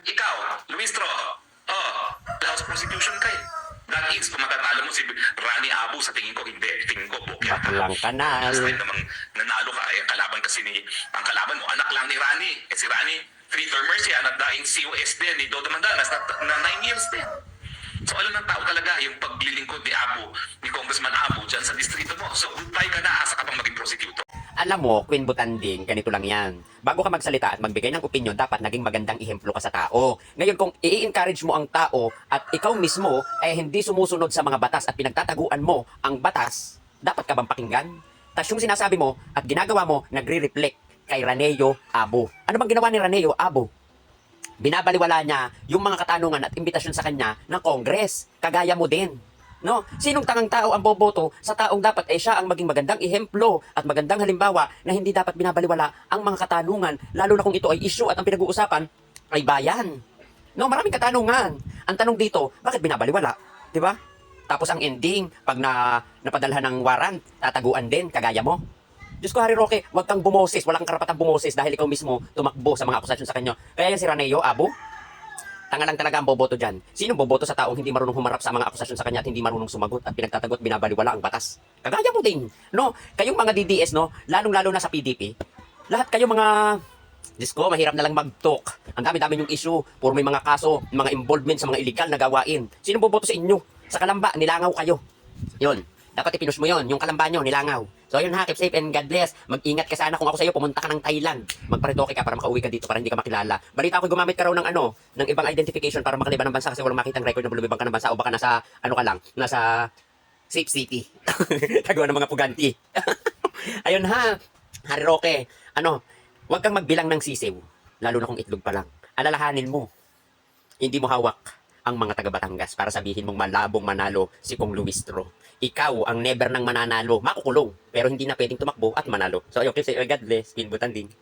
Ikaw, Luistro, House prosecution ka eh. That is, kung matatalo mo si Rani Abu, sa tingin ko, hindi. Tingin ko, bokya ka. Baklang kanal. Last time namang nanalo ka, ang kalaban kasi ang kalaban mo, anak lang ni Rani. Si Rani, 3-termers yan, at daing COS din, ni Dodo Mandalas, na 9 years din. So alam ng tao talaga yung paglilingkod ni Abu, ni Congressman Abu, dyan sa distrito mo. So goodbye ka na, asa ka pang maging prosecutor. Alam mo, Queen Butanding, ganito lang yan. Bago ka magsalita at magbigay ng opinion, dapat naging magandang ihemplo ka sa tao. Ngayon, kung i-encourage mo ang tao at ikaw mismo ay hindi sumusunod sa mga batas at pinagtataguan mo ang batas, dapat ka bang pakinggan? Tapos yung sinasabi mo at ginagawa mo, nagre-reflect kay Raneo Abu. Ano bang ginawa ni Raneo Abu? Binabaliwala niya yung mga katanungan at imbitasyon sa kanya ng Congress. Kagaya mo din. No? Sinong tangang tao ang boboto sa taong dapat ay siya ang maging magandang ihemplo at magandang halimbawa na hindi dapat binabaliwala ang mga katanungan, lalo na kung ito ay issue at ang pinag-uusapan ay bayan. No, maraming katanungan. Ang tanong dito, bakit binabaliwala? 'Di ba? Tapos ang ending, pag napadalhan ng warrant, tataguan din kagaya mo. Diyos ko, Harry Roque, huwag kang bumoses, walang karapatang bumoses dahil ikaw mismo tumakbo sa mga akusasyon sa kanya. Kaya yan si Raneo Abu, tanga lang talaga ang boboto dyan. Sino boboto sa taong hindi marunong humarap sa mga akusasyon sa kanya at hindi marunong sumagot at pinagtatagot, binabaliwala ang batas? Kagaya mo din, no? Kayong mga DDS, no? Lalong-lalo na sa PDP, lahat kayo mga... Diyos ko, mahirap na lang mag-talk. Ang dami-dami yung issue, puro may mga kaso, mga involvement sa mga illegal na gawain. Sino boboto sa inyo? Sa Kalamba, nilangaw kayo. Yun. Dapat ipinus mo yun, yung Kalamba nyo, nilangaw. So yun ha, keep safe and God bless. Mag-ingat ka sana kung ako sa'yo, pumunta ka ng Thailand. Magparitoke ka para makauwi ka dito, para hindi ka makilala. Balita ko, gumamit ka raw ng ng ibang identification para makaliban ng bansa kasi walang makitang record na lumibang ka ng bansa o baka nasa, ka lang, nasa safe city. Tagawa ng mga puganti. Ayun ha, Harry Roque, huwag kang magbilang ng sisiw, lalo na kung itlog pa lang. Alalahanin mo, hindi mo hawak ang mga taga Batangas para sabihin mong malabong manalo si Kong Luistro. Ikaw ang never nang mananalo, makukulong, pero hindi na pwedeng tumakbo at manalo. So ayun, keep safe, God bless, Queen Butanding.